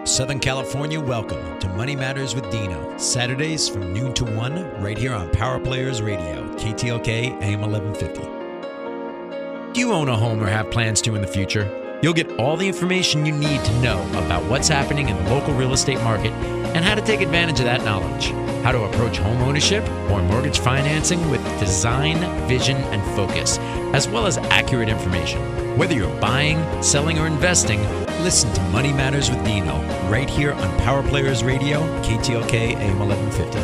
Southern California, welcome to Money Matters with Dino. Saturdays from noon to 1, right here on Power Players Radio, KTLK AM1150. Do you own a home or have plans to in the future? You'll get all the information you need to know about what's happening in the local real estate market and how to take advantage of that knowledge. How to approach home ownership or mortgage financing with design, vision, and focus, as well as accurate information. Whether you're buying, selling, or investing, listen to Money Matters with Dino right here on Power Players Radio, KTLK AM1150.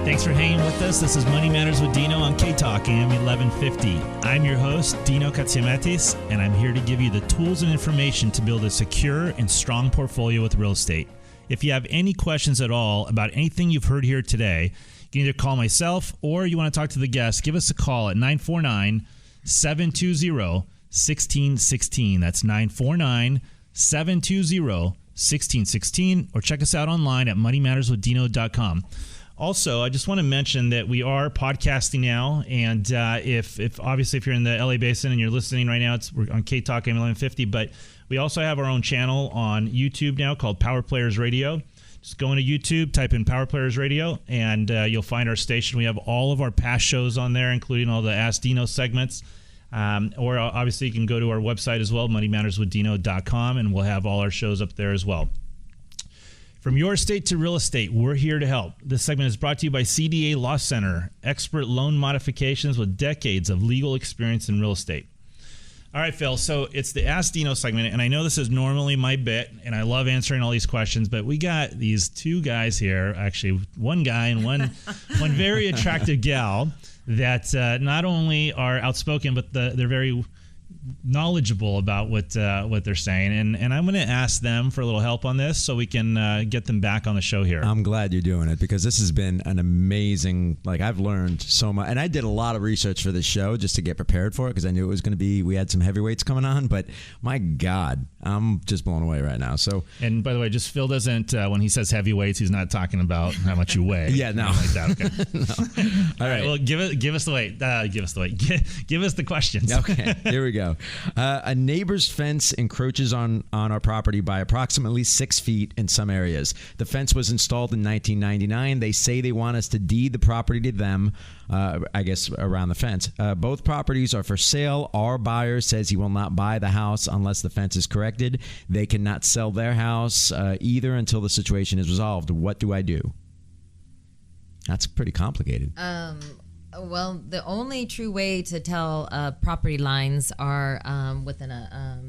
Thanks for hanging with us. This is Money Matters with Dino on KTLK AM1150. I'm your host, Dino Katsiametis, and I'm here to give you the tools and information to build a secure and strong portfolio with real estate. If you have any questions at all about anything you've heard here today, you can either call myself or you want to talk to the guest, give us a call at 949-720-1616. That's 949-720-1616, or check us out online at moneymatterswithdino.com. Also, I just want to mention that we are podcasting now, and if you're in the LA Basin and you're listening right now, we're on KTalk AM1150, but we also have our own channel on YouTube now called Power Players Radio. Just go into YouTube, type in Power Players Radio, and you'll find our station. We have all of our past shows on there, including all the Ask Dino segments. Or obviously you can go to our website as well, moneymatterswithdino.com, and we'll have all our shows up there as well. From your estate to real estate, we're here to help. This segment is brought to you by CDA Law Center, expert loan modifications with decades of legal experience in real estate. All right, Phil, so it's the Ask Dino segment, and I know this is normally my bit, and I love answering all these questions, but we got these two guys here, actually one guy and one very attractive gal that not only are outspoken, but they're very knowledgeable about what they're saying, and I'm going to ask them for a little help on this so we can get them back on the show here. I'm glad you're doing it because this has been an amazing, I've learned so much, and I did a lot of research for this show just to get prepared for it because I knew it was going to be, we had some heavyweights coming on, but my God, I'm just blown away right now. So, and by the way, just Phil doesn't, when he says heavyweights, he's not talking about how much you weigh. Yeah, no. Like that. Okay. No. All right. Well, give us the weight. Give us the questions. Okay. Here we go. A neighbor's fence encroaches on our property by approximately 6 feet in some areas. The fence was installed in 1999. They say they want us to deed the property to them, I guess, around the fence. Both properties are for sale. Our buyer says he will not buy the house unless the fence is corrected. They cannot sell their house either until the situation is resolved. What do I do? That's pretty complicated. Well, the only true way to tell property lines are within a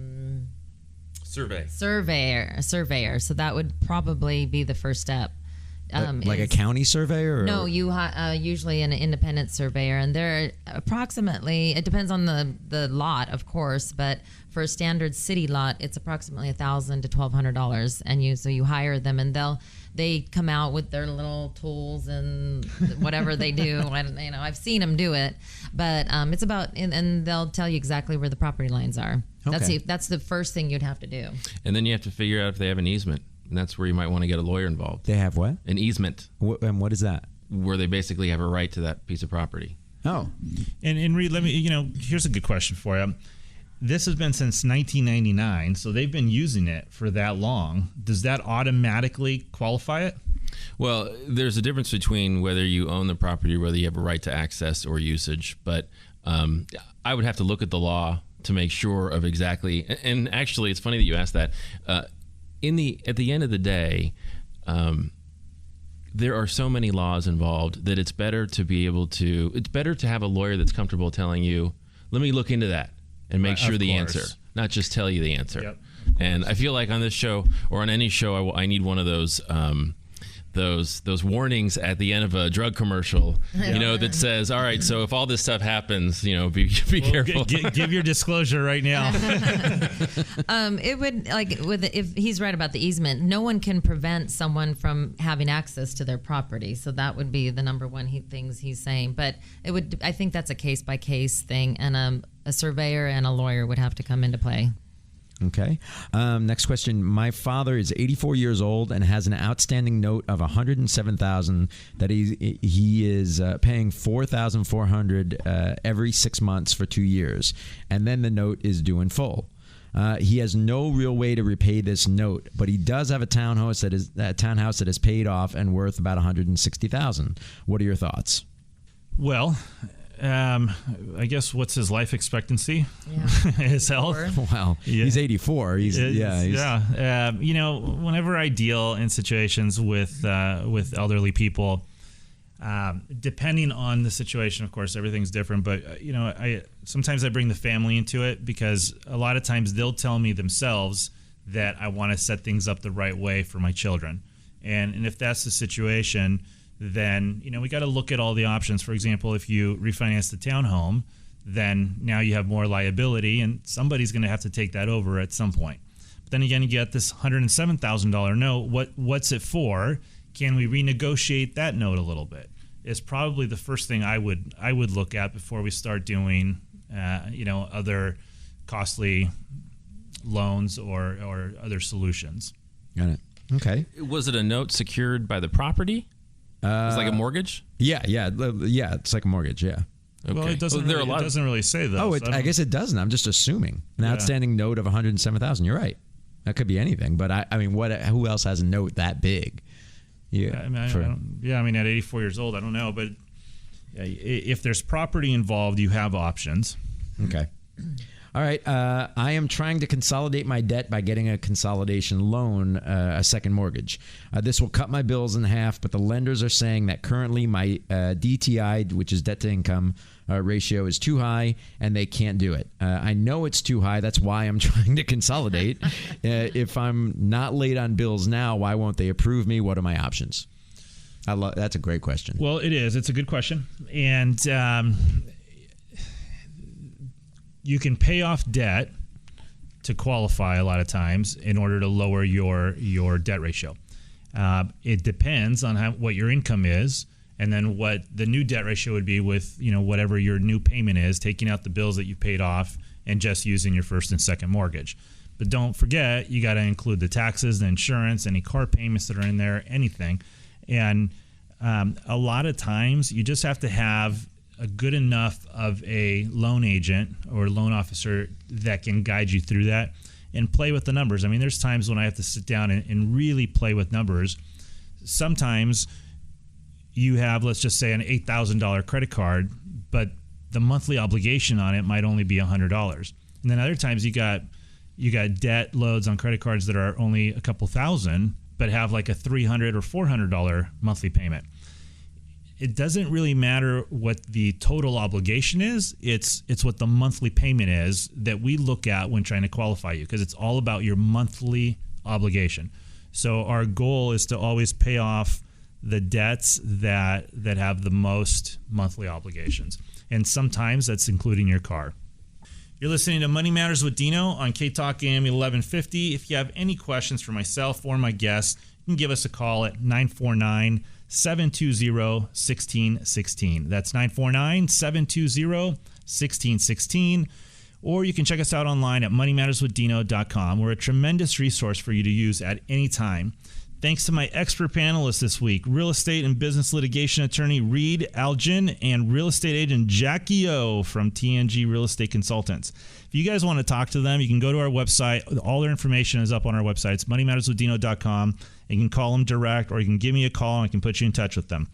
surveyor. So that would probably be the first step. Like a county surveyor? Or? No, you usually an independent surveyor, and they're approximately. It depends on the lot, of course, but for a standard city lot, it's approximately $1,000 to $1,200, and you hire them, and they come out with their little tools and whatever they do. I've seen them do it, but it's about, and they'll tell you exactly where the property lines are. Okay. That's the first thing you'd have to do. And then you have to figure out if they have an easement, and that's where you might want to get a lawyer involved. They have what? An easement. And what is that? Where they basically have a right to that piece of property. Oh. And Reed, here's a good question for you. This has been since 1999, so they've been using it for that long. Does that automatically qualify it? Well, there's a difference between whether you own the property or whether you have a right to access or usage. But I would have to look at the law to make sure of exactly. And actually, it's funny that you asked that. At the end of the day, there are so many laws involved that it's better to have a lawyer that's comfortable telling you, let me look into that and make sure the answer, not just tell you the answer. Yep. And I feel like on this show or on any show, I need one of those warnings at the end of a drug commercial, that says, all right, so if all this stuff happens, be careful. Give your disclosure right now. It would, if he's right about the easement, no one can prevent someone from having access to their property. So that would be the number one things he's saying. But I think that's a case by case thing, and a surveyor and a lawyer would have to come into play. Okay. Next question. My father is 84 years old and has an outstanding note of $107,000 that he is paying $4,400 every 6 months for 2 years, and then the note is due in full. He has no real way to repay this note, but he does have a townhouse that is paid off and worth about $160,000. What are your thoughts? Well, I guess what's his life expectancy? Yeah. His health? Well, he's 84. Whenever I deal in situations with elderly people, depending on the situation, of course, everything's different. But sometimes I bring the family into it because a lot of times they'll tell me themselves that I want to set things up the right way for my children, and if that's the situation, then we got to look at all the options. For example, if you refinance the townhome, then now you have more liability, and somebody's going to have to take that over at some point. But then again, you get this $107,000 note. What's it for? Can we renegotiate that note a little bit? Is probably the first thing I would look at before we start doing other costly loans or other solutions. Got it. Okay. Was it a note secured by the property? It's like a mortgage? Yeah. It's like a mortgage. Yeah. Okay. Well, it doesn't really say that. Oh, I guess it doesn't. I'm just assuming an outstanding note of $107,000. You're right. That could be anything. But I mean, who else has a note that big? Yeah. I mean, at 84 years old, I don't know, but if there's property involved, you have options. Okay. All right. I am trying to consolidate my debt by getting a consolidation loan, a second mortgage. This will cut my bills in half, but the lenders are saying that currently my DTI, which is debt to income ratio, is too high, and they can't do it. I know it's too high. That's why I'm trying to consolidate. If I'm not late on bills now, why won't they approve me? What are my options? That's a great question. Well, it is. It's a good question. And you can pay off debt to qualify a lot of times in order to lower your debt ratio. It depends on what your income is, and then what the new debt ratio would be with whatever your new payment is, taking out the bills that you paid off and just using your first and second mortgage. But don't forget, you got to include the taxes, the insurance, any car payments that are in there, anything. And a lot of times you just have to have a good enough of a loan agent or loan officer that can guide you through that and play with the numbers. I mean, there's times when I have to sit down and really play with numbers. Sometimes you have, let's just say, an $8,000 credit card, but the monthly obligation on it might only be $100. And then other times you got debt loads on credit cards that are only a couple thousand, but have like a $300 or $400 monthly payment. It doesn't really matter what the total obligation is. It's what the monthly payment is that we look at when trying to qualify you, because it's all about your monthly obligation. So our goal is to always pay off the debts that have the most monthly obligations. And sometimes that's including your car. You're listening to Money Matters with Dino on KTLK AM1150. If you have any questions for myself or my guests, you can give us a call at 949-720-1616. That's 949-720-1616. Or you can check us out online at moneymatterswithdino.com. We're a tremendous resource for you to use at any time. Thanks to my expert panelists this week, real estate and business litigation attorney Reed Aljian and real estate agent Jackie O from TNG Real Estate Consultants. If you guys want to talk to them, you can go to our website. All their information is up on our website. It's moneymatterswithdino.com. You can call them direct, or you can give me a call and I can put you in touch with them.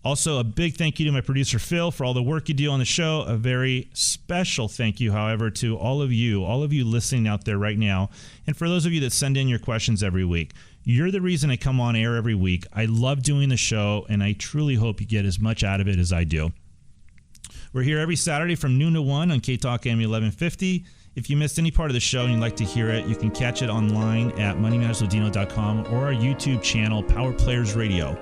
Also, a big thank you to my producer Phil for all the work you do on the show. A very special thank you, however, to all of you listening out there right now. And for those of you that send in your questions every week, you're the reason I come on air every week. I love doing the show, and I truly hope you get as much out of it as I do. We're here every Saturday from noon to 1 on KTLK AM1150. If you missed any part of the show and you'd like to hear it, you can catch it online at moneymatterswithdino.com or our YouTube channel, Power Players Radio.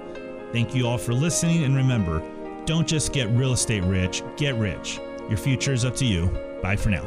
Thank you all for listening, and remember, don't just get real estate rich, get rich. Your future is up to you. Bye for now.